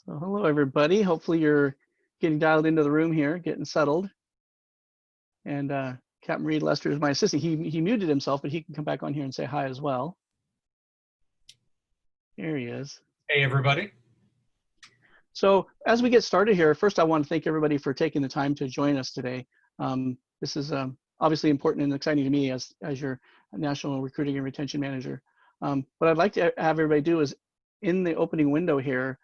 So hello, everybody. Hopefully you're getting dialed into the room here, getting settled. And Captain Reed Lester is my assistant. He muted himself, but he can come back on here and say hi as well. Here he is. Hey, everybody. So as we get started here, first I want to thank everybody for taking the time to join us today. This is obviously important and exciting to me as your National Recruiting and Retention Manager. What I'd like to have everybody do is in the opening window here,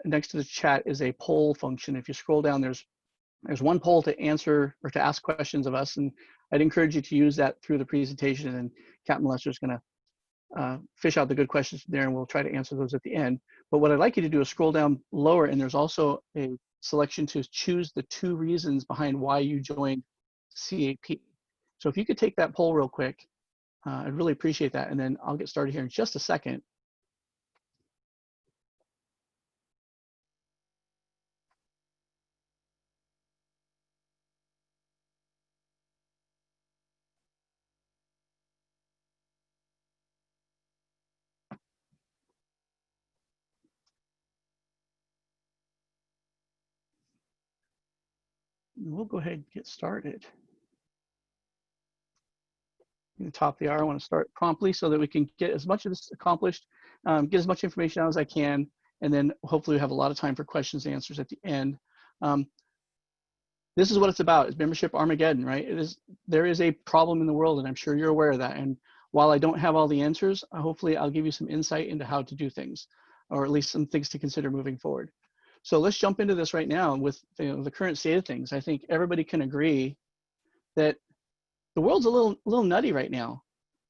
next to the chat is a poll function. If you scroll down, there's one poll to answer or to ask questions of us, and I'd encourage you to use that through the presentation, and Captain Lester is going to fish out the good questions there, and we'll try to answer those at the end. But what I'd like you to do is scroll down lower, and there's also a selection to choose the 2 reasons behind why you joined CAP. So if you could take that poll real quick, I'd really appreciate that, and then I'll get started here in just a second. We'll go ahead and get started. In the top of the hour, I want to start promptly so that we can get as much of this accomplished, get as much information out as I can, and then hopefully we have a lot of time for questions and answers at the end. This is what it's about, is membership Armageddon, right? There is a problem in the world, and I'm sure you're aware of that. And while I don't have all the answers, hopefully I'll give you some insight into how to do things, or at least some things to consider moving forward. So let's jump into this right now with the current state of things. I think everybody can agree that the world's a little nutty right now.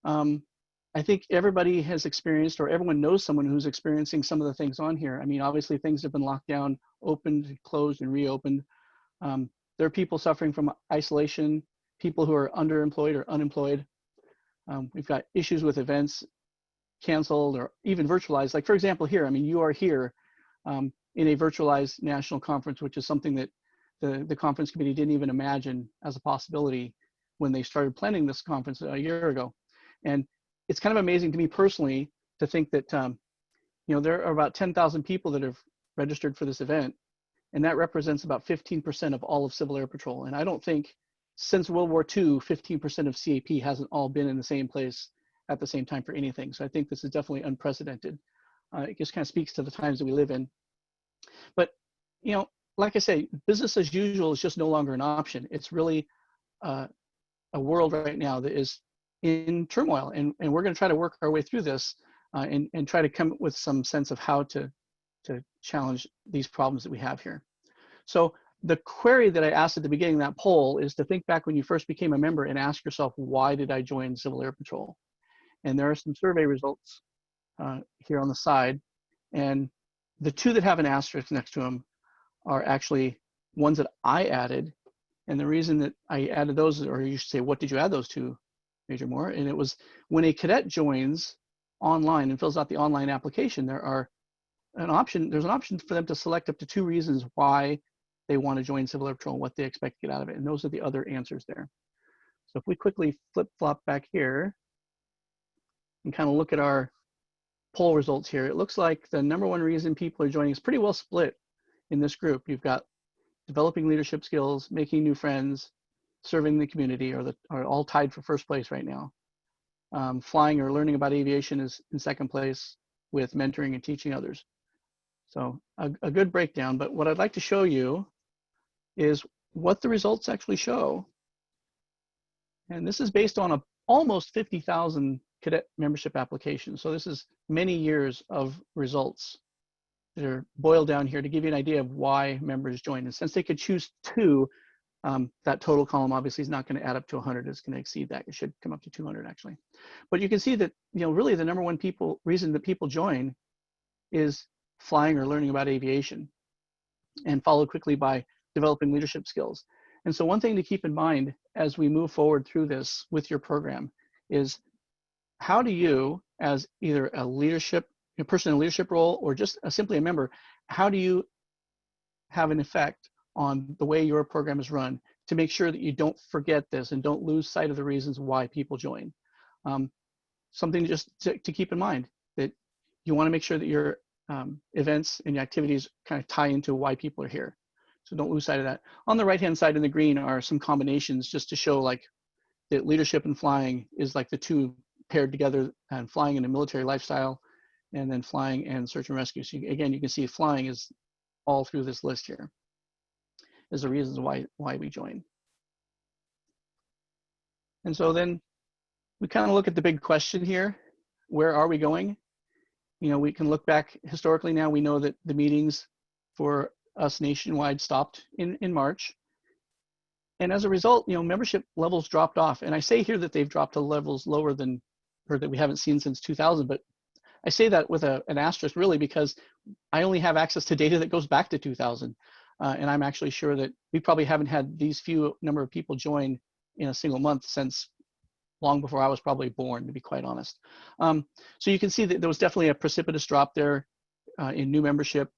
I think everybody has experienced, or everyone knows someone who's experiencing some of the things on here. I mean, obviously things have been locked down, opened, closed, and reopened. There are people suffering from isolation, people who are underemployed or unemployed. We've got issues with events canceled or even virtualized. Like for example here, I mean, you are here in a virtualized national conference, which is something that the conference committee didn't even imagine as a possibility when they started planning this conference a year ago. And it's kind of amazing to me personally to think that, there are about 10,000 people that have registered for this event, and that represents about 15% of all of Civil Air Patrol. And I don't think since World War II, 15% of CAP hasn't all been in the same place at the same time for anything. So I think this is definitely unprecedented. It just kind of speaks to the times that we live in. But, like I say, business as usual is just no longer an option. It's really a world right now that is in turmoil, and we're going to try to work our way through this and try to come up with some sense of how to challenge these problems that we have here. So the query that I asked at the beginning of that poll is to think back when you first became a member and ask yourself, why did I join Civil Air Patrol? And there are some survey results here on the side, and the 2 that have an asterisk next to them are actually ones that I added. And the reason that I added those, or you should say, what did you add those to, Major Moore? And it was when a cadet joins online and fills out the online application, there's an option for them to select up to 2 reasons why they want to join Civil Air Patrol and what they expect to get out of it. And those are the other answers there. So if we quickly flip-flop back here and kind of look at our poll results here, it looks like the #1 reason people are joining is pretty well split in this group. You've got developing leadership skills, making new friends, serving the community are all tied for first place right now. Flying or learning about aviation is in second place, with mentoring and teaching others. So a good breakdown, but what I'd like to show you is what the results actually show. And this is based on almost 50,000 cadet membership applications. So this is many years of results that are boiled down here to give you an idea of why members join. And since they could choose 2, that total column obviously is not going to add up to 100. It's going to exceed that. It should come up to 200 actually. But you can see that, really the #1 reason that people join is flying or learning about aviation, and followed quickly by developing leadership skills. And so one thing to keep in mind as we move forward through this with your program is, how do you, as either a person in a leadership role or just simply a member, how do you have an effect on the way your program is run to make sure that you don't forget this and don't lose sight of the reasons why people join? Something just to keep in mind, that you want to make sure that you're events and activities kind of tie into why people are here. So don't lose sight of that. On the right-hand side in the green are some combinations just to show like that leadership and flying is like the two paired together, and flying in a military lifestyle, and then flying and search and rescue. So again, you can see flying is all through this list here as the reasons why we join. And so then we kind of look at the big question here. Where are we going? You know, we can look back historically now. We know that the meetings for us nationwide stopped in March. And as a result, you know, membership levels dropped off. And I say here that they've dropped to levels lower than, or that we haven't seen since 2000, but I say that with an asterisk really because I only have access to data that goes back to 2000. And I'm actually sure that we probably haven't had these few number of people join in a single month since long before I was probably born, to be quite honest. So you can see that there was definitely a precipitous drop there in new membership.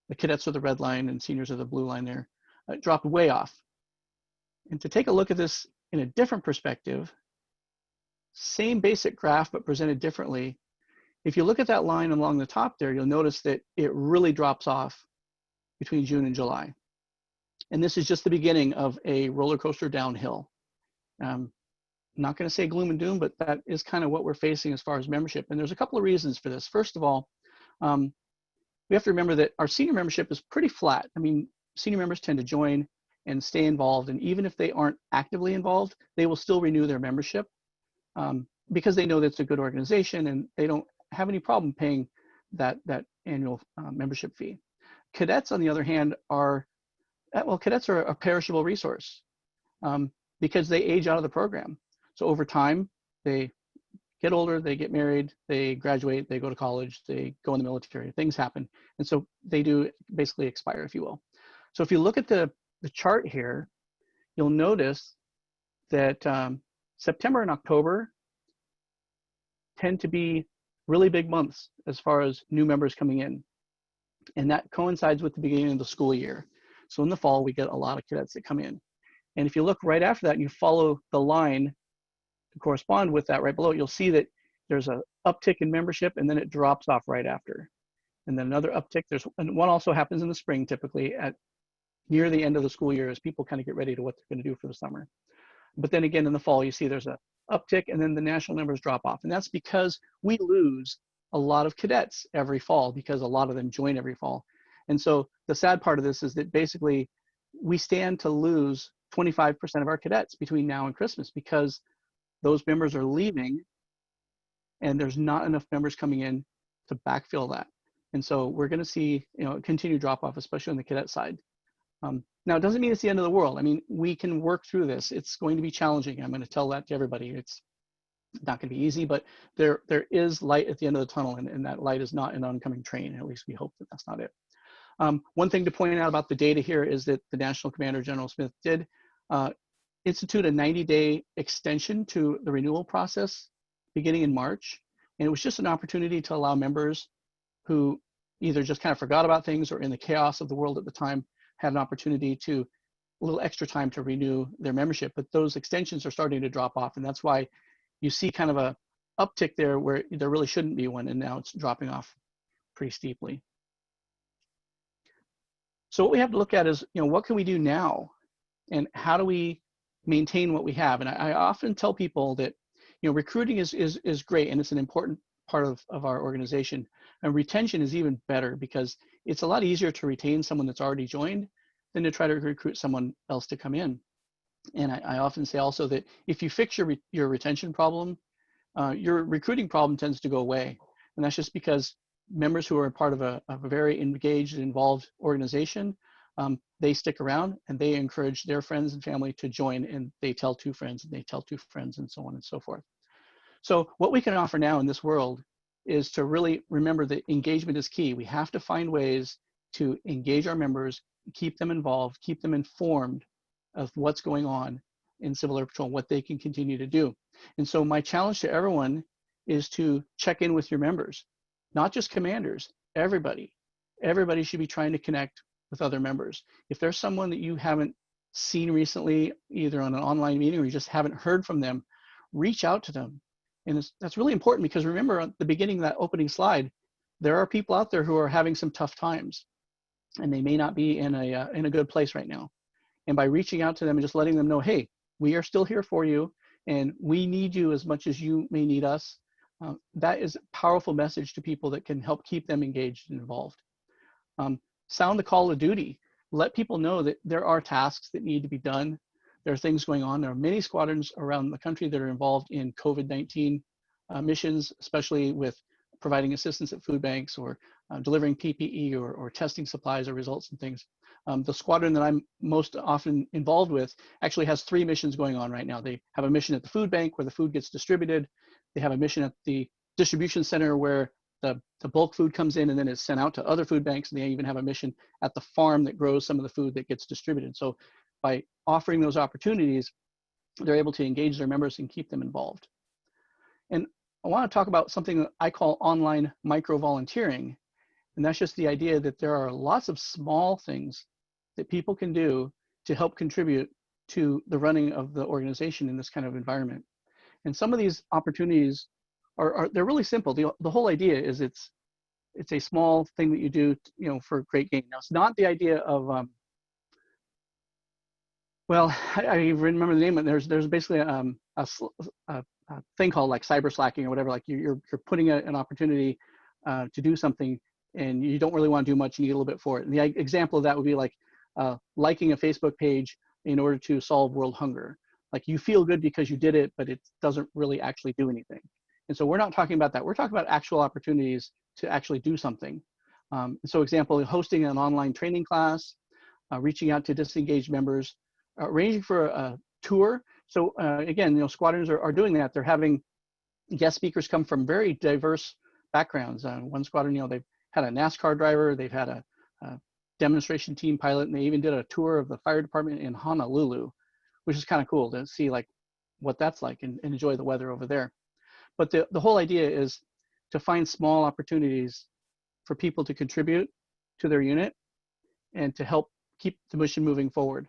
The cadets are the red line and seniors are the blue line there. It dropped way off. And to take a look at this in a different perspective, same basic graph, but presented differently. If you look at that line along the top there, you'll notice that it really drops off between June and July. And this is just the beginning of a roller coaster downhill. I'm not going to say gloom and doom, but that is kind of what we're facing as far as membership. And there's a couple of reasons for this. First of all, we have to remember that our senior membership is pretty flat. I mean, senior members tend to join and stay involved. And even if they aren't actively involved, they will still renew their membership because they know that it's a good organization and they don't have any problem paying that annual membership fee. Cadets, on the other hand, are, well, cadets are a perishable resource because they age out of the program. So over time, they get older, they get married, they graduate, they go to college, they go in the military, things happen. And so they do basically expire, if you will. So if you look at the chart here, you'll notice that September and October tend to be really big months as far as new members coming in. And that coincides with the beginning of the school year. So in the fall, we get a lot of cadets that come in. And if you look right after that and you follow the line to correspond with that right below, you'll see that there's an uptick in membership and then it drops off right after. And then another uptick. And one also happens in the spring, typically at near the end of the school year as people kind of get ready to what they're going to do for the summer. But then again, in the fall, you see there's a uptick and then the national numbers drop off. And that's because we lose a lot of cadets every fall because a lot of them join every fall. And so the sad part of this is that basically we stand to lose 25% of our cadets between now and Christmas because those members are leaving and there's not enough members coming in to backfill that. And so we're going to see, you know, a continued drop off, especially on the cadet side. Now, it doesn't mean it's the end of the world. I mean, we can work through this. It's going to be challenging. I'm going to tell that to everybody. It's not going to be easy, but there is light at the end of the tunnel, and that light is not an oncoming train. At least we hope that that's not it. One thing to point out about the data here is that the National Commander, General Smith, did institute a 90-day extension to the renewal process beginning in March. And it was just an opportunity to allow members who either just kind of forgot about things or in the chaos of the world at the time had an opportunity to a little extra time to renew their membership. But those extensions are starting to drop off. And that's why you see kind of a uptick there where there really shouldn't be one. And now it's dropping off pretty steeply. So what we have to look at is, you know, what can we do now? And how do we maintain what we have? And I often tell people that, you know, recruiting is great and it's an important part of our organization. And retention is even better because it's a lot easier to retain someone that's already joined than to try to recruit someone else to come in. And I often say also that if you fix your retention problem, your recruiting problem tends to go away. And that's just because members who are part of a very engaged and involved organization, they stick around and they encourage their friends and family to join, and they tell two friends and they tell two friends and so on and so forth. So what we can offer now in this world is to really remember that engagement is key. We have to find ways to engage our members, keep them involved, keep them informed of what's going on in Civil Air Patrol, what they can continue to do. And so my challenge to everyone is to check in with your members, not just commanders, everybody. Everybody should be trying to connect with other members. If there's someone that you haven't seen recently, either on an online meeting or you just haven't heard from them, reach out to them. And that's really important because remember at the beginning of that opening slide, there are people out there who are having some tough times, and they may not be in a good place right now. And by reaching out to them and just letting them know, hey, we are still here for you, and we need you as much as you may need us, that is a powerful message to people that can help keep them engaged and involved. Sound the call of duty. Let people know that there are tasks that need to be done. There are things going on. There are many squadrons around the country that are involved in COVID-19 missions, especially with providing assistance at food banks or delivering PPE or testing supplies or results and things. The squadron that I'm most often involved with actually has 3 missions going on right now. They have a mission at the food bank where the food gets distributed. They have a mission at the distribution center where the bulk food comes in and then is sent out to other food banks. And they even have a mission at the farm that grows some of the food that gets distributed. So by offering those opportunities, they're able to engage their members and keep them involved. And I want to talk about something that I call online micro-volunteering. And that's just the idea that there are lots of small things that people can do to help contribute to the running of the organization in this kind of environment. And some of these opportunities they're really simple. The whole idea is it's a small thing that you do, for great gain. Now, it's not the idea of, well, I remember the name of it. There's basically a thing called like cyber slacking or whatever. Like you're putting an opportunity to do something and you don't really want to do much, you need a little bit for it. And the example of that would be like liking a Facebook page in order to solve world hunger. Like you feel good because you did it, but it doesn't really actually do anything. And so we're not talking about that. We're talking about actual opportunities to actually do something. So example, hosting an online training class, reaching out to disengaged members, arranging for a tour. So again, squadrons are doing that. They're having guest speakers come from very diverse backgrounds. One squadron, they've had a NASCAR driver, they've had a demonstration team pilot, and they even did a tour of the fire department in Honolulu, which is kind of cool to see like what that's like and enjoy the weather over there. But the whole idea is to find small opportunities for people to contribute to their unit and to help keep the mission moving forward.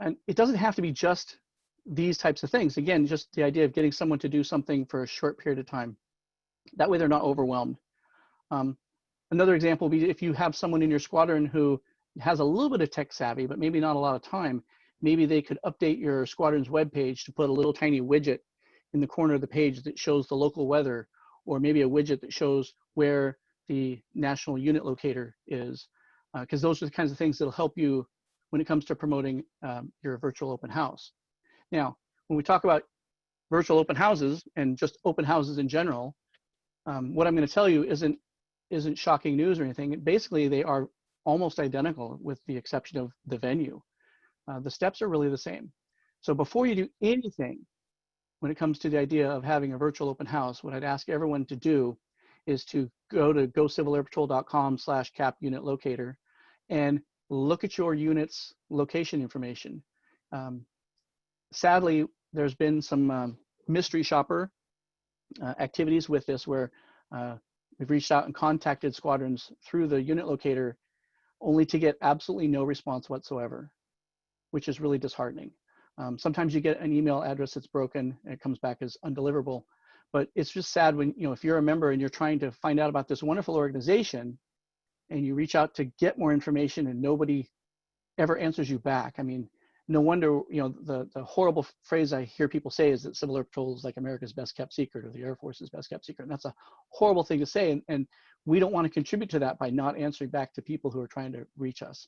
And it doesn't have to be just these types of things. Again, just the idea of getting someone to do something for a short period of time. That way they're not overwhelmed. Another example would be if you have someone in your squadron who has a little bit of tech savvy, but maybe not a lot of time, maybe they could update your squadron's webpage to put a little tiny widget in the corner of the page that shows the local weather, or maybe a widget that shows where the national unit locator is, because those are the kinds of things that'll help you when it comes to promoting your virtual open house. Now, when we talk about virtual open houses and just open houses in general, what I'm going to tell you isn't shocking news or anything. Basically, they are almost identical with the exception of the venue. The steps are really the same. So before you do anything, when it comes to the idea of having a virtual open house, what I'd ask everyone to do is to go to gocivilairpatrol.com/cap-unit-locator and look at your unit's location information. Sadly, there's been some mystery shopper activities with this where we've reached out and contacted squadrons through the unit locator only to get absolutely no response whatsoever, which is really disheartening. Sometimes you get an email address that's broken and it comes back as undeliverable, but it's just sad when, if you're a member and you're trying to find out about this wonderful organization and you reach out to get more information and nobody ever answers you back. I mean, no wonder, the horrible phrase I hear people say is that Civil Air Patrol is like America's best kept secret or the Air Force's best kept secret. And that's a horrible thing to say. And we don't want to contribute to that by not answering back to people who are trying to reach us.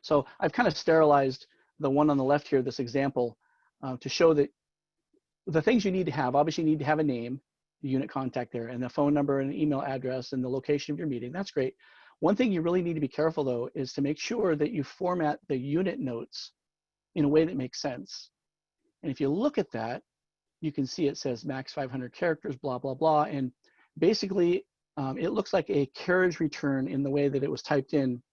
So I've kind of sterilized the one on the left here, this example, to show that the things you need to have, obviously you need to have a name, the unit contact there, and the phone number and email address and the location of your meeting. That's great. One thing you really need to be careful though is to make sure that you format the unit notes in a way that makes sense. And if you look at that, you can see it says max 500 characters, blah, blah, blah. And basically it looks like a carriage return in the way that it was typed in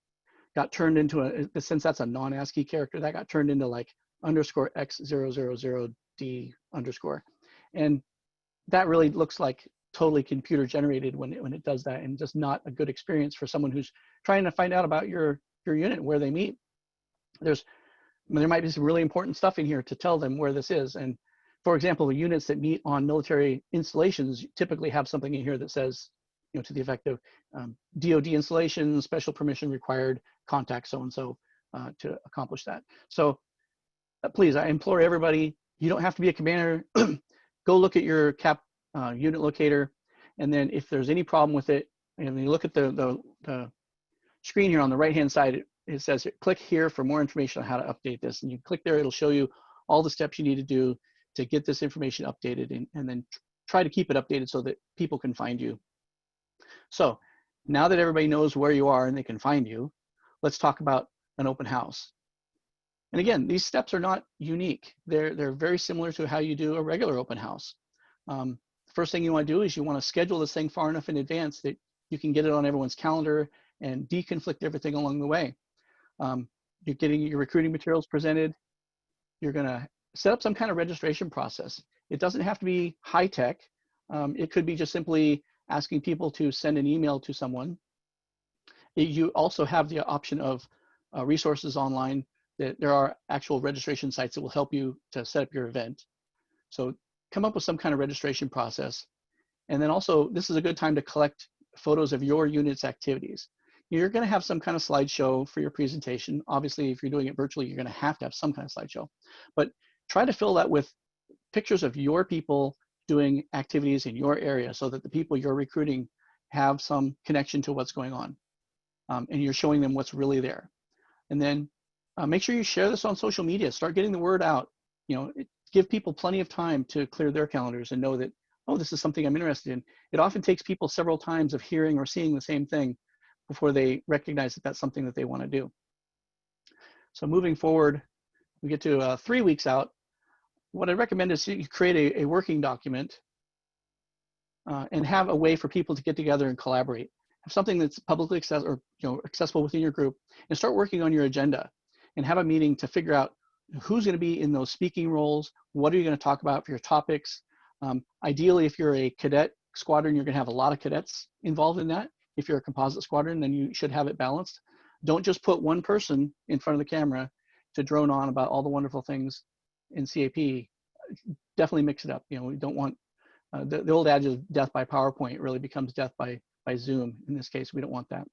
got turned into since that's a non-ASCII character, that got turned into like _X000D underscore. And that really looks like totally computer generated when it does that, and just not a good experience for someone who's trying to find out about your unit, where they meet. There might be some really important stuff in here to tell them where this is. And for example, the units that meet on military installations typically have something in here that says to the effect of DoD installation, special permission required, contact so-and-so to accomplish that. So please, I implore everybody, you don't have to be a commander. Go look at your CAP unit locator, and then if there's any problem with it, and you look at the screen here on the right-hand side, it says, click here for more information on how to update this. And you click there, it'll show you all the steps you need to do to get this information updated, and then try to keep it updated so that people can find you. So now that everybody knows where you are and they can find you, let's talk about an open house. And again, these steps are not unique. They're very similar to how you do a regular open house. First thing you want to do is you want to schedule this thing far enough in advance that you can get it on everyone's calendar and deconflict everything along the way. You're getting your recruiting materials presented. You're going to set up some kind of registration process. It doesn't have to be high tech. It could be just simply asking people to send an email to someone. You also have the option of resources online. That there are actual registration sites that will help you to set up your event. So come up with some kind of registration process. And then also, this is a good time to collect photos of your unit's activities. You're going to have some kind of slideshow for your presentation. Obviously, if you're doing it virtually, you're going to have some kind of slideshow. But try to fill that with pictures of your people doing activities in your area so that the people you're recruiting have some connection to what's going on. And you're showing them what's really there. And then make sure you share this on social media. Start getting the word out. Give people plenty of time to clear their calendars and know that, oh, this is something I'm interested in. It often takes people several times of hearing or seeing the same thing before they recognize that that's something that they want to do. So moving forward, we get to 3 weeks out. What I recommend is you create a working document and have a way for people to get together and collaborate. Have something that's publicly accessible, or accessible within your group, and start working on your agenda. And have a meeting to figure out who's going to be in those speaking roles, what are you going to talk about for your topics. Ideally, if you're a cadet squadron, you're going to have a lot of cadets involved in that. If you're a composite squadron, then you should have it balanced. Don't just put one person in front of the camera to drone on about all the wonderful things in CAP. Definitely mix it up. We don't want, the old adage of death by PowerPoint really becomes death by Zoom. In this case, we don't want that.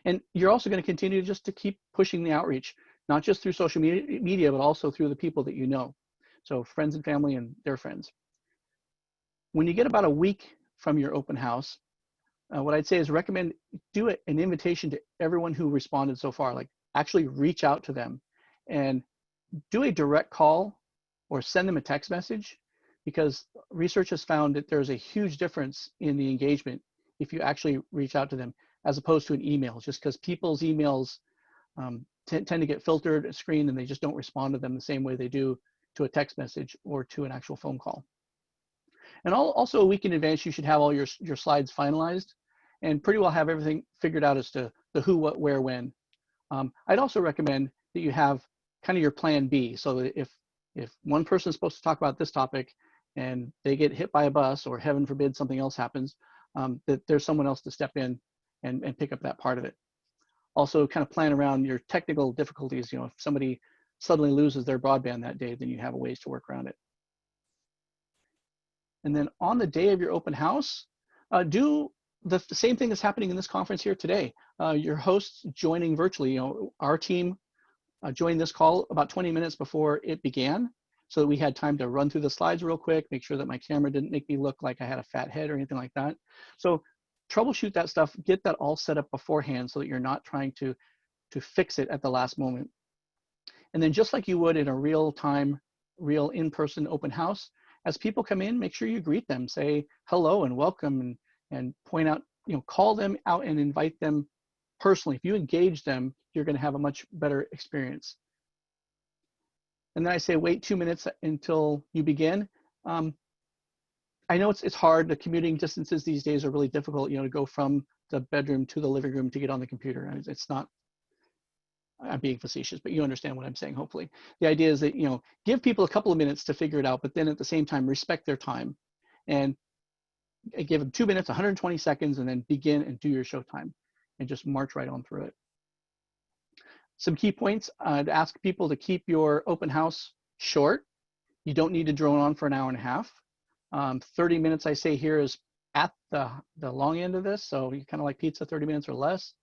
And you're also going to continue just to keep pushing the outreach, not just through social media, but also through the people that you know. So friends and family and their friends. When you get about a week from your open house, what I'd say is recommend do an invitation to everyone who responded so far, like actually reach out to them and do a direct call or send them a text message, because research has found that there's a huge difference in the engagement if you actually reach out to them, as opposed to an email, just because people's emails tend to get filtered, screened, and they just don't respond to them the same way they do to a text message or to an actual phone call. And also a week in advance, you should have all your slides finalized and pretty well have everything figured out as to the who, what, where, when. I'd also recommend that you have kind of your plan B, so that if one person is supposed to talk about this topic and they get hit by a bus, or heaven forbid something else happens, that there's someone else to step in and pick up that part of it. Also kind of plan around your technical difficulties. If somebody suddenly loses their broadband that day, then you have a ways to work around it. And then on the day of your open house, do the same thing that's happening in this conference here today. Your hosts joining virtually. Our team joined this call about 20 minutes before it began, so that we had time to run through the slides real quick, make sure that my camera didn't make me look like I had a fat head or anything like that. So troubleshoot that stuff, get that all set up beforehand so that you're not trying to fix it at the last moment. And then just like you would in a real-time, real in-person open house, as people come in, make sure you greet them, say hello and welcome, and point out, call them out and invite them personally. If you engage them, you're going to have a much better experience. And then I say wait 2 minutes until you begin. I know it's hard. The commuting distances these days are really difficult, to go from the bedroom to the living room to get on the computer. And it's not, I'm being facetious, but you understand what I'm saying, hopefully. The idea is that, give people a couple of minutes to figure it out, but then at the same time, respect their time. And give them 2 minutes, 120 seconds, and then begin and do your show time and just march right on through it. Some key points, I'd ask people to keep your open house short. You don't need to drone on for an hour and a half. 30 minutes, I say here, is at the long end of this, so you kind of like pizza, 30 minutes or less,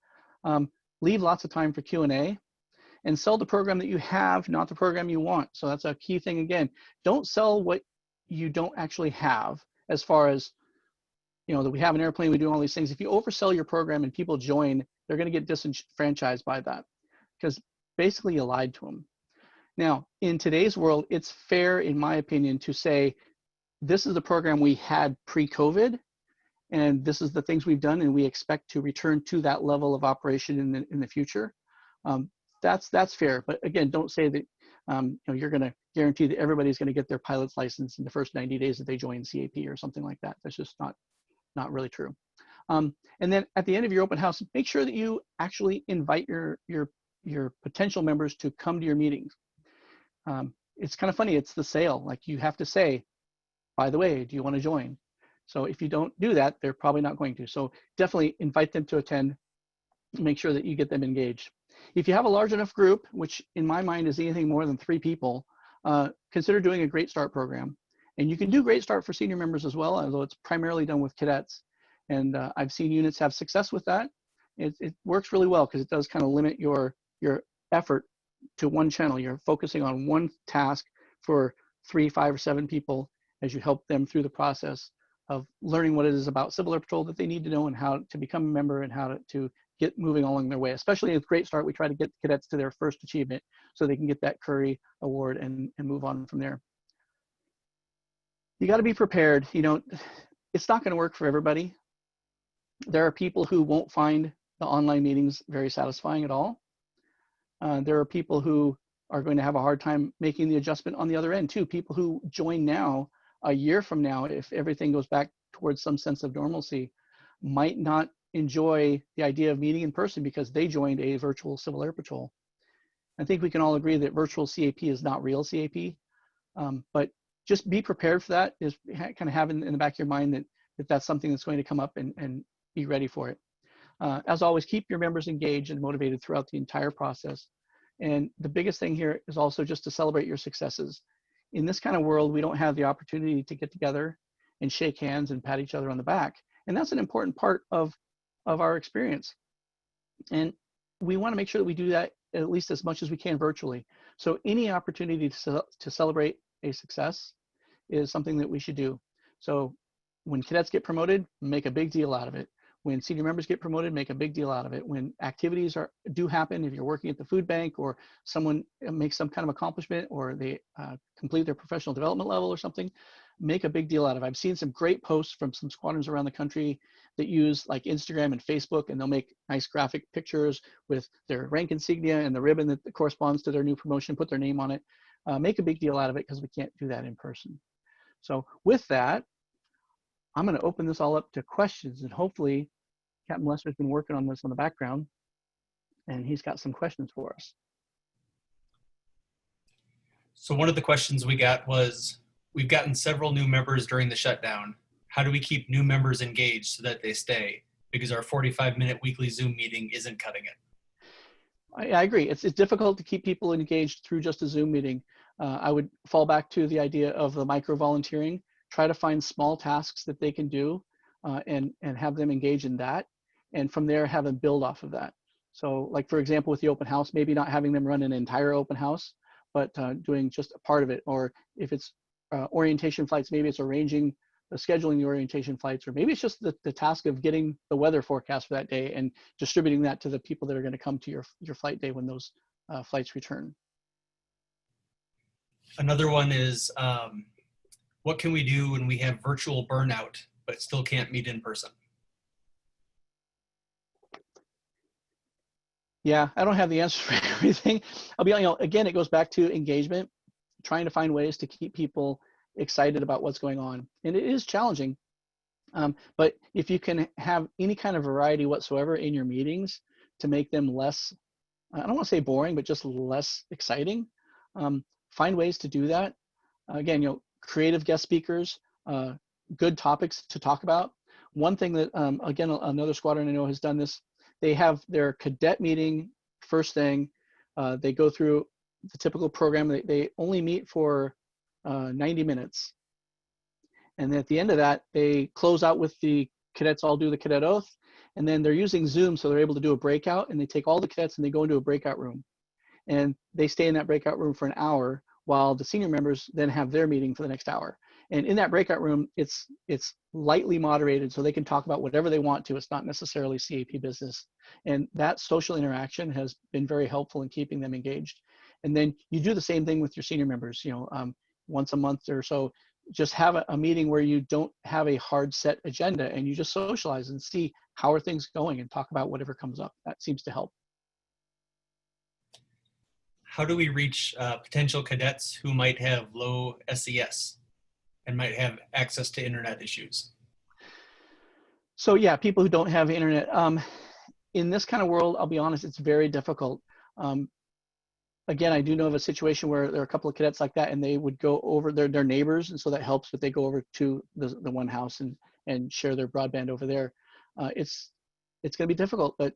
leave lots of time for Q&A, and sell the program that you have, not the program you want. So that's a key thing. Again, don't sell what you don't actually have, as far as, you know, that we have an airplane, we do all these things. If you oversell your program and people join, they're going to get disenfranchised by that, because basically you lied to them. Now, in today's world, it's fair, in my opinion, to say, this is the program we had pre-COVID, and this is the things we've done, and we expect to return to that level of operation in the future. That's fair. But again, don't say that you know, you're going to guarantee that everybody's going to get their pilot's license in the first 90 days that they join CAP or something like that. That's just not really true. And then at the end of your open house, make sure that you actually invite your potential members to come to your meetings. It's kind of funny. It's the sale. Like, you have to say, by the way, do you want to join? So if you don't do that, they're probably not going to. So definitely invite them to attend. Make sure that you get them engaged. If you have a large enough group, which in my mind is anything more than 3 people, consider doing a Great Start program. And you can do Great Start for senior members as well, although it's primarily done with cadets. And I've seen units have success with that. It works really well, because it does kind of limit your effort to one channel. You're focusing on one task for 3, 5, or 7 people as you help them through the process of learning what it is about Civil Air Patrol that they need to know, and how to become a member, and how to get moving along their way. Especially with Great Start, we try to get cadets to their first achievement so they can get that Curry Award and move on from there. You got to be prepared. You know, it's not going to work for everybody. There are people who won't find the online meetings very satisfying at all. There are people who are going to have a hard time making the adjustment on the other end too. People who join now, a year from now, if everything goes back towards some sense of normalcy, might not enjoy the idea of meeting in person because they joined a virtual Civil Air Patrol. I think we can all agree that virtual CAP is not real CAP, but just be prepared for that. Is kind of have in the back of your mind that that's something that's going to come up, and be ready for it. As always, keep your members engaged and motivated throughout the entire process. And the biggest thing here is also just to celebrate your successes. In this kind of world, we don't have the opportunity to get together and shake hands and pat each other on the back. And that's an important part of our experience. And we want to make sure that we do that at least as much as we can virtually. So any opportunity to celebrate a success is something that we should do. So when cadets get promoted, make a big deal out of it. When senior members get promoted, make a big deal out of it. When activities do happen, if you're working at the food bank, or someone makes some kind of accomplishment, or they complete their professional development level or something, make a big deal out of it. I've seen some great posts from some squadrons around the country that use like Instagram and Facebook, and they'll make nice graphic pictures with their rank insignia and the ribbon that corresponds to their new promotion, put their name on it. Make a big deal out of it, because we can't do that in person. So with that, I'm going to open this all up to questions, and hopefully Captain Lester's been working on this in the background, and he's got some questions for us. So one of the questions we got was, we've gotten several new members during the shutdown. How do we keep new members engaged so that they stay? Because our 45-minute weekly Zoom meeting isn't cutting it. I agree. It's difficult to keep people engaged through just a Zoom meeting. I would fall back to the idea of the micro volunteering. Try to find small tasks that they can do, and have them engage in that. And from there, have them build off of that. So like, for example, with the open house, maybe not having them run an entire open house, but doing just a part of it. Or if it's orientation flights, maybe it's arranging, scheduling the orientation flights, or maybe it's just the task of getting the weather forecast for that day and distributing that to the people that are going to come to your flight day when those flights return. Another one is, what can we do when we have virtual burnout but still can't meet in person? Yeah, I don't have the answer for everything. I'll be, again, it goes back to engagement, trying to find ways to keep people excited about what's going on. And it is challenging, but if you can have any kind of variety whatsoever in your meetings to make them less, I don't want to say boring, but just less exciting, find ways to do that. Again, creative guest speakers, good topics to talk about. One thing that, again, another squadron I know has done this, they have their cadet meeting first thing. They go through the typical program. They only meet for 90 minutes. And then at the end of that, they close out with the cadets all do the cadet oath. And then they're using Zoom, so they're able to do a breakout, and they take all the cadets and they go into a breakout room. And they stay in that breakout room for an hour while the senior members then have their meeting for the next hour. And in that breakout room, it's lightly moderated, so they can talk about whatever they want to. It's not necessarily CAP business. And that social interaction has been very helpful in keeping them engaged. And then you do the same thing with your senior members, once a month or so. Just have a meeting where you don't have a hard set agenda, and you just socialize and see how are things going and talk about whatever comes up. That seems to help. How do we reach potential cadets who might have low SES and might have access to internet issues? So yeah, people who don't have internet. In this kind of world, I'll be honest, it's very difficult. Again, I do know of a situation where there are a couple of cadets like that, and they would go over their neighbors, and so that helps, but they go over to the one house and share their broadband over there. It's going to be difficult, but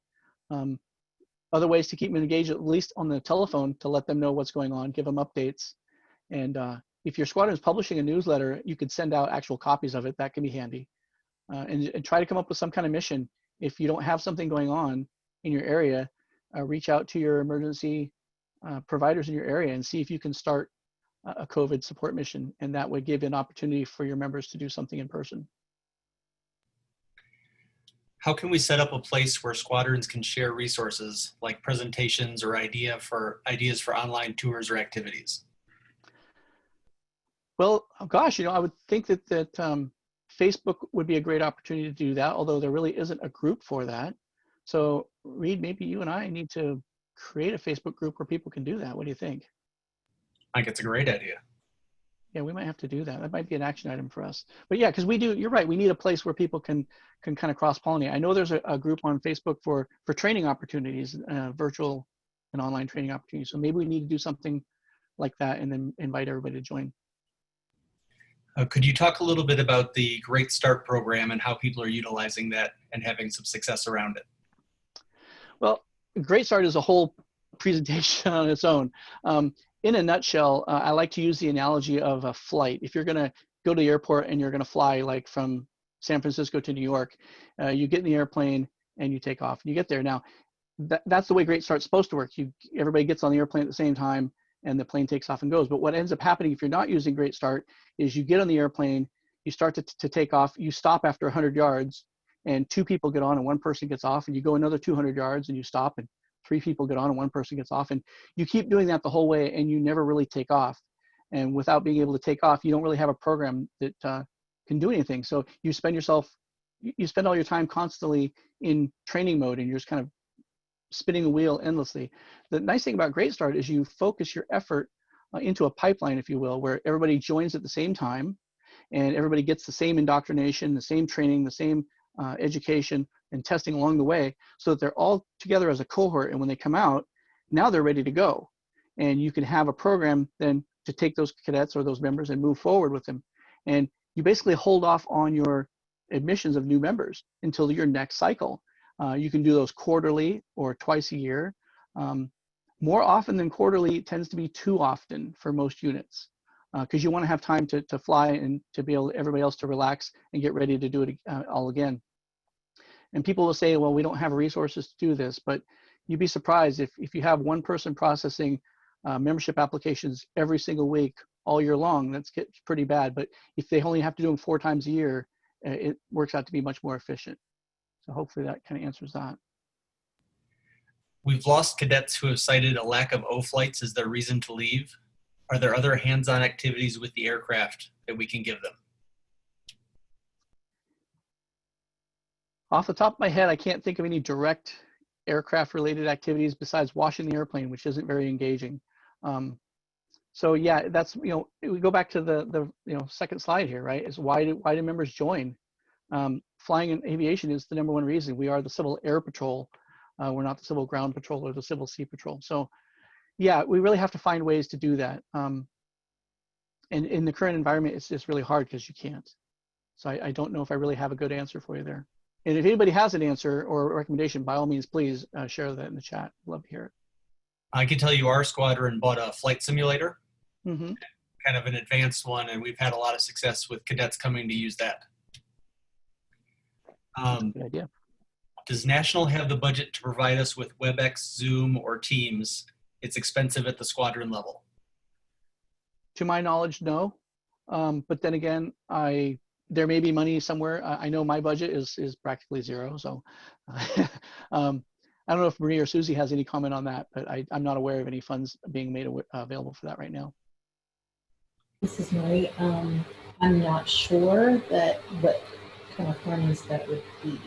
other ways to keep them engaged, at least on the telephone, to let them know what's going on, give them updates. And if your squadron is publishing a newsletter, you could send out actual copies of it. That can be handy. And try to come up with some kind of mission. If you don't have something going on in your area, reach out to your emergency providers in your area and see if you can start a COVID support mission. And that would give an opportunity for your members to do something in person. How can we set up a place where squadrons can share resources like presentations or ideas for online tours or activities? Well, gosh, I would think that Facebook would be a great opportunity to do that, although there really isn't a group for that. So Reed, maybe you and I need to create a Facebook group where people can do that. What do you think? I think it's a great idea. Yeah, we might have to do that. That might be an action item for us. But yeah, because you're right, we need a place where people can kind of cross-pollinate. I know there's a group on Facebook for training opportunities, virtual and online training opportunities. So maybe we need to do something like that and then invite everybody to join. Could you talk a little bit about the Great Start program and how people are utilizing that and having some success around it? Well, Great Start is a whole presentation on its own. In a nutshell, I like to use the analogy of a flight. If you're going to go to the airport and you're going to fly like from San Francisco to New York, you get in the airplane and you take off and you get there. Now, that's the way Great Start's supposed to work. Everybody gets on the airplane at the same time and the plane takes off and goes. But what ends up happening if you're not using Great Start is you get on the airplane, you start to take off, you stop after 100 yards, and 2 people get on and 1 person gets off, and you go another 200 yards and you stop, and 3 people get on and 1 person gets off, and you keep doing that the whole way and you never really take off. And without being able to take off, you don't really have a program that can do anything. So you spend all your time constantly in training mode, and you're just kind of spinning the wheel endlessly. The nice thing about Great Start is you focus your effort into a pipeline, if you will, where everybody joins at the same time and everybody gets the same indoctrination, the same training, the same education and testing along the way, so that they're all together as a cohort. And when they come out, now they're ready to go. And you can have a program then to take those cadets or those members and move forward with them. And you basically hold off on your admissions of new members until your next cycle. You can do those quarterly or twice a year. More often than quarterly tends to be too often for most units, because you want to have time to fly and to be able everybody else to relax and get ready to do it all again. And people will say, well, we don't have resources to do this, but you'd be surprised if you have one person processing membership applications every single week all year long. That's pretty bad. But if they only have to do them 4 times a year, it works out to be much more efficient. So hopefully that kind of answers that. We've lost cadets who have cited a lack of O flights as their reason to leave. Are there other hands-on activities with the aircraft that we can give them? Off the top of my head, I can't think of any direct aircraft-related activities besides washing the airplane, which isn't very engaging. So yeah, that's, we go back to the second slide here, right? Is why do members join? Flying in aviation is the #1 reason. We are the Civil Air Patrol. We're not the Civil Ground Patrol or the Civil Sea Patrol. So yeah, we really have to find ways to do that. And in the current environment, it's just really hard because you can't. So I don't know if I really have a good answer for you there. And if anybody has an answer or a recommendation, by all means, please share that in the chat. I'd love to hear it. I can tell you our squadron bought a flight simulator, kind kind of an advanced one, and we've had a lot of success with cadets coming to use that. Good idea. Does National have the budget to provide us with WebEx, Zoom, or Teams? It's expensive at the squadron level. To my knowledge, no. But then again, there may be money somewhere. I know my budget is practically zero. So I don't know if Marie or Susie has any comment on that, but I'm not aware of any funds being made available for that right now. This is Marie. I'm not sure that what kind of funds that would be.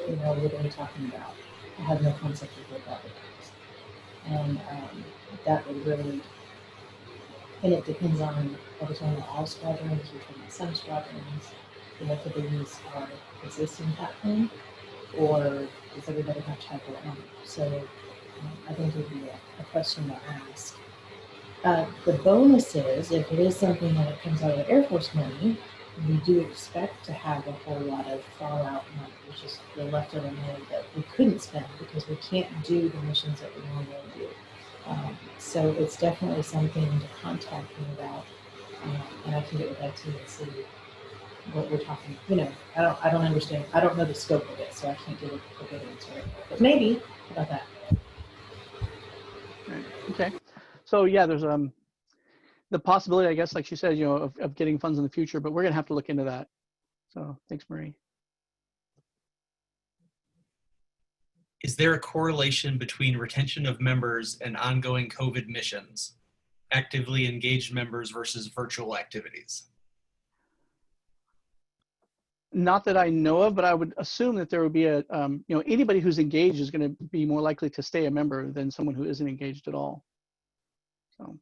You know, what are we talking about? I have no concept of what that would cost. And that would really, and it depends on, are we talking about all squadrons, we're talking about some squadrons, you know, could they use our existing platform, or does everybody have to have their own? So I think it would be a question to ask. The bonus is, if it is something that comes out of the Air Force money, we do expect to have a whole lot of fallout money, which is the leftover money that we couldn't spend because we can't do the missions that we normally do. So it's definitely something to contact me about, and I can get with IT and see what we're talking. You know, I don't understand. I don't know the scope of it, so I can't give a good answer. But maybe about that. Right. Okay. So yeah, there's the possibility, I guess, like she said, you know, of getting funds in the future, but we're gonna have to look into that. So thanks, Marie. Is there a correlation between retention of members and ongoing COVID missions, actively engaged members versus virtual activities? Not that I know of, but I would assume that there would be you know, anybody who's engaged is going to be more likely to stay a member than someone who isn't engaged at all. So.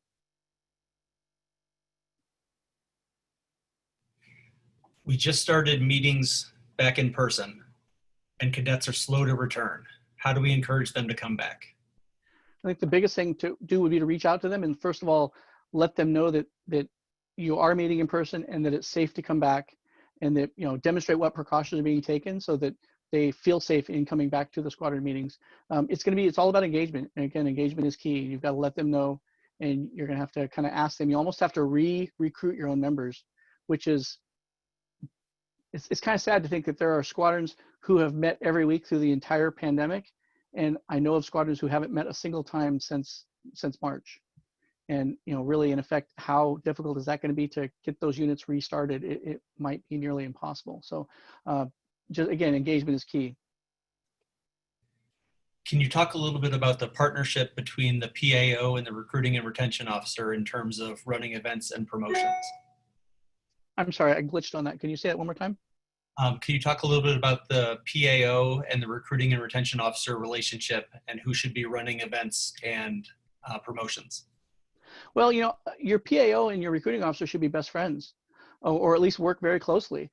We just started meetings back in person, and cadets are slow to return. How do we encourage them to come back? I think the biggest thing to do would be to reach out to them and first of all, let them know that you are meeting in person and that it's safe to come back, and that, you know, demonstrate what precautions are being taken so that they feel safe in coming back to the squadron meetings. It's all about engagement. And again, engagement is key. You've got to let them know, and you're going to have to kind of ask them. You almost have to recruit your own members, which is, it's kind of sad to think that there are squadrons who have met every week through the entire pandemic. And I know of squadrons who haven't met a single time since March. And, you know, really, in effect, how difficult is that going to be to get those units restarted? It might be nearly impossible. So just again, engagement is key. Can you talk a little bit about the partnership between the PAO and the recruiting and retention officer in terms of running events and promotions? I'm sorry, I glitched on that. Can you say that one more time? Can you talk a little bit about the PAO and the recruiting and retention officer relationship, and who should be running events and promotions? Well, you know, your PAO and your recruiting officer should be best friends, or at least work very closely,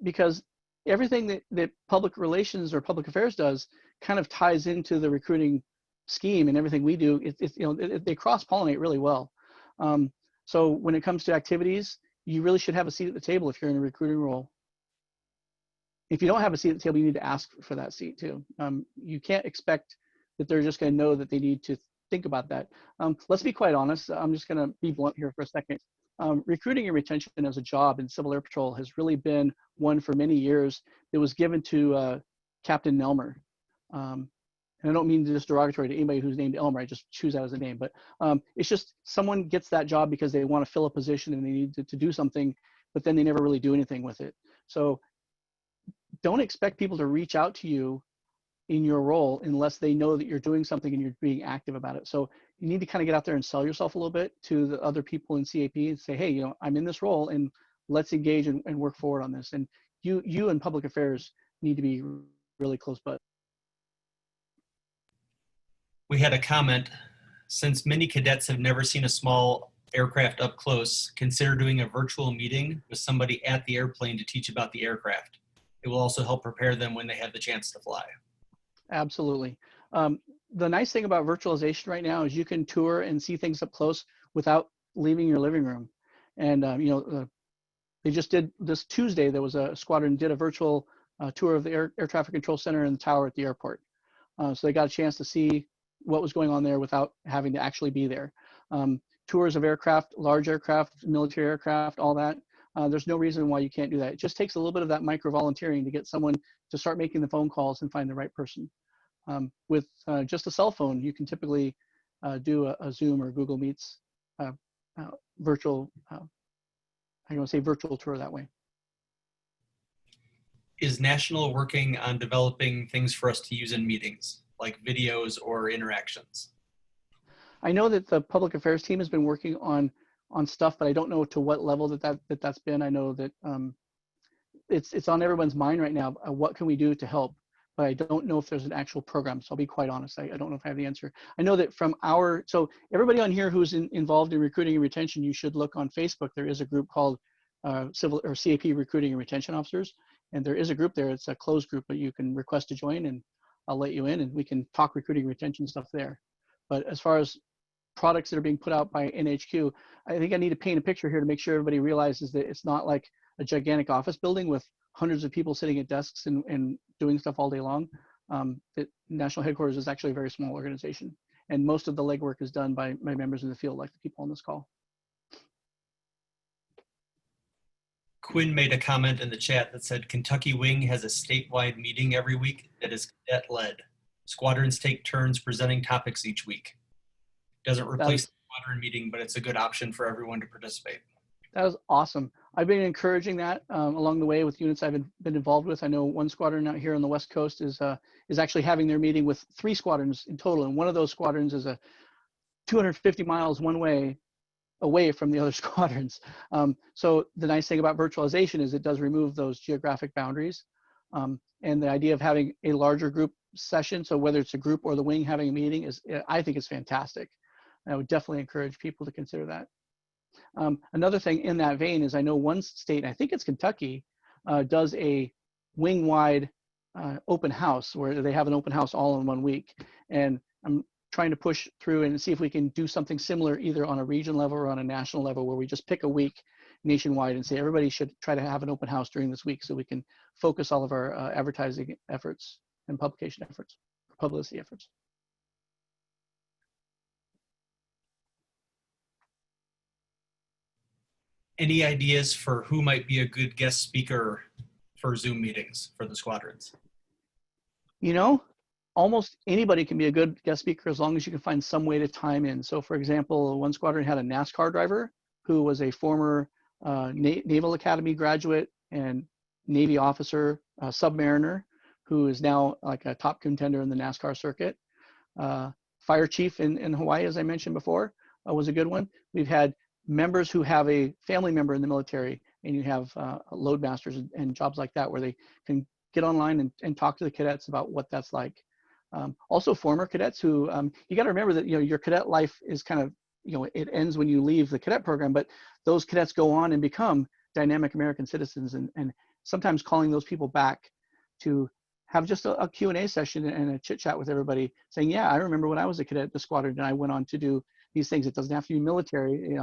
because everything that public relations or public affairs does kind of ties into the recruiting scheme, and everything we do, they cross-pollinate really well. So when it comes to activities, you really should have a seat at the table if you're in a recruiting role. If you don't have a seat at the table, you need to ask for that seat too. You can't expect that they're just going to know that they need to think about that. Let's be quite honest. I'm just going to be blunt here for a second. Recruiting and retention as a job in Civil Air Patrol has really been one for many years that was given to Captain Nelmer. And I don't mean just derogatory to anybody who's named Elmer. I just choose that as a name. But it's just someone gets that job because they want to fill a position and they need to do something, but then they never really do anything with it. So don't expect people to reach out to you in your role unless they know that you're doing something and you're being active about it. So you need to kind of get out there and sell yourself a little bit to the other people in CAP and say, hey, you know, I'm in this role and let's engage and work forward on this. And you and public affairs need to be really close buds. We had a comment, since many cadets have never seen a small aircraft up close, consider doing a virtual meeting with somebody at the airplane to teach about the aircraft. It will also help prepare them when they have the chance to fly. Absolutely. The nice thing about virtualization right now is you can tour and see things up close without leaving your living room. And they just did this Tuesday, there was a squadron did a virtual tour of the air traffic control center and the tower at the airport. So they got a chance to see what was going on there without having to actually be there. tours of aircraft, large aircraft, military aircraft, all that. There's no reason why you can't do that. It just takes a little bit of that micro volunteering to get someone to start making the phone calls and find the right person. With just a cell phone, you can typically do a Zoom or Google Meets virtual, I want to say virtual tour that way. Is National working on developing things for us to use in meetings, like videos or interactions? I know that the public affairs team has been working on stuff, but I don't know to what level that's been. I know that it's on everyone's mind right now. What can we do to help? But I don't know if there's an actual program. So I'll be quite honest. I don't know if I have the answer. I know that so everybody on here who's involved in recruiting and retention, you should look on Facebook. There is a group called Civil or CAP Recruiting and Retention Officers. And there is a group there. It's a closed group, but you can request to join and I'll let you in and we can talk recruiting and retention stuff there. But as far as products that are being put out by NHQ, I think I need to paint a picture here to make sure everybody realizes that it's not like a gigantic office building with hundreds of people sitting at desks and doing stuff all day long. That National Headquarters is actually a very small organization. And most of the legwork is done by my members in the field, like the people on this call. Quinn made a comment in the chat that said Kentucky Wing has a statewide meeting every week that is cadet-led. Squadrons take turns presenting topics each week. Doesn't replace the squadron meeting, but it's a good option for everyone to participate. That was awesome. I've been encouraging that along the way with units I've been involved with. I know one squadron out here on the West Coast is actually having their meeting with 3 squadrons in total, and one of those squadrons is a 250 miles one way away from the other squadrons. So the nice thing about virtualization is it does remove those geographic boundaries. And the idea of having a larger group session, so whether it's a group or the wing having a meeting, I think is fantastic. And I would definitely encourage people to consider that. Another thing in that vein is I know one state, I think it's Kentucky, does a wing-wide open house where they have an open house all in one week. And I'm trying to push through and see if we can do something similar either on a region level or on a national level where we just pick a week nationwide and say everybody should try to have an open house during this week so we can focus all of our advertising efforts and publication efforts, publicity efforts. Any ideas for who might be a good guest speaker for Zoom meetings for the squadrons? You know, almost anybody can be a good guest speaker as long as you can find some way to time in. So for example, one squadron had a NASCAR driver who was a former Naval Academy graduate and Navy officer, submariner, who is now like a top contender in the NASCAR circuit. Fire chief in Hawaii, as I mentioned before, was a good one. We've had members who have a family member in the military, and you have load masters and jobs like that where they can get online and talk to the cadets about what that's like. Also former cadets who, you got to remember that, your cadet life is kind of, it ends when you leave the cadet program, but those cadets go on and become dynamic American citizens, and sometimes calling those people back to have just a Q&A session and a chit chat with everybody saying, yeah, I remember when I was a cadet at the squadron and I went on to do these things. It doesn't have to be military.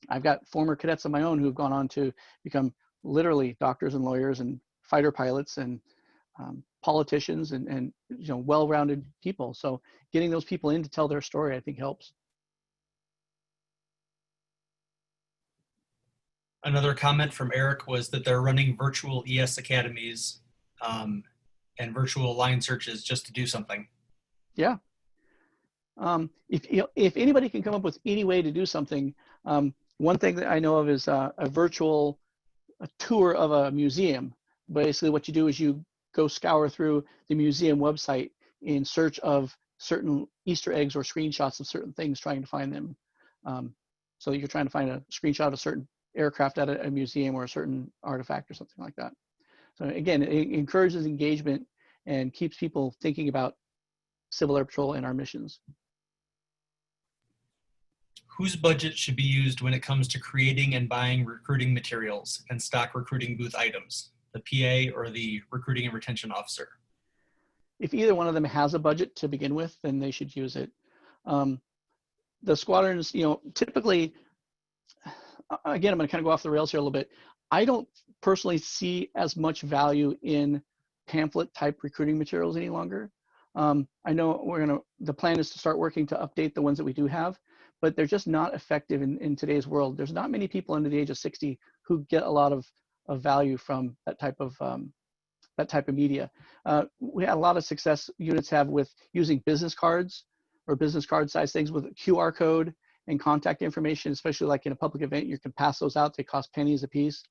I've got former cadets of my own who've gone on to become literally doctors and lawyers and fighter pilots and politicians and well-rounded people. So getting those people in to tell their story, I think, helps. Another comment from Eric was that they're running virtual ES academies and virtual line searches just to do something. Yeah. If anybody can come up with any way to do something, one thing that I know of is a virtual tour of a museum. Basically what you do is you go scour through the museum website in search of certain Easter eggs or screenshots of certain things, trying to find them. So you're trying to find a screenshot of a certain aircraft at a museum or a certain artifact or something like that. So again, it encourages engagement and keeps people thinking about Civil Air Patrol and our missions. Whose budget should be used when it comes to creating and buying recruiting materials and stock recruiting booth items, the PA or the recruiting and retention officer? If either one of them has a budget to begin with, then they should use it. The squadrons, typically, again, I'm going to kind of go off the rails here a little bit. I don't personally see as much value in pamphlet type recruiting materials any longer. I know the plan is to start working to update the ones that we do have, but they're just not effective in today's world. There's not many people under the age of 60 who get a lot of value from that type of media. We had a lot of success units have with using business cards or business card size things with a QR code and contact information, especially like in a public event. You can pass those out. They cost pennies a piece.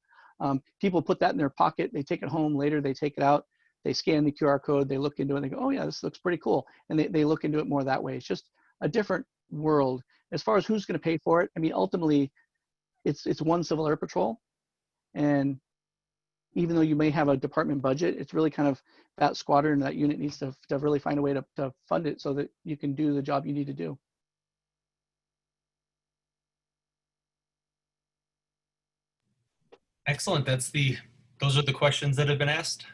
People put that in their pocket. They take it home later. They take it out. They scan the QR code. They look into it and they go, oh yeah, this looks pretty cool. And they look into it more that way. It's just a different world. As far as who's going to pay for it, I mean, ultimately, it's one Civil Air Patrol. And even though you may have a department budget, it's really kind of that squadron, that unit needs to really find a way to fund it so that you can do the job you need to do. Excellent. Those are the questions that have been asked.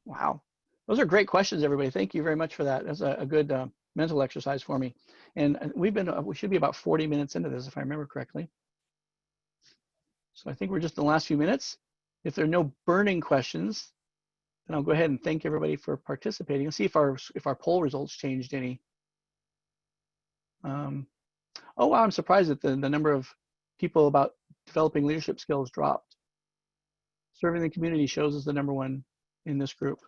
Wow. Those are great questions, everybody. Thank you very much for that. That's a good mental exercise for me. And we should be about 40 minutes into this, if I remember correctly. So I think we're just in the last few minutes. If there are no burning questions, then I'll go ahead and thank everybody for participating and see if our poll results changed any. Oh, wow, I'm surprised that the number of people about developing leadership skills dropped. Serving the community shows us the #1 in this group.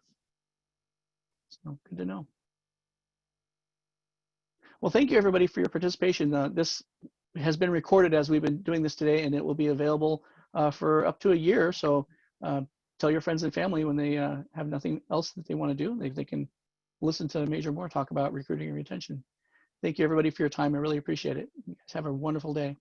So good to know. Well, thank you everybody for your participation. This has been recorded as we've been doing this today, and it will be available for up to a year. So tell your friends and family when they have nothing else that they want to do, they can listen to Major Moore talk about recruiting and retention. Thank you everybody for your time. I really appreciate it. You guys have a wonderful day.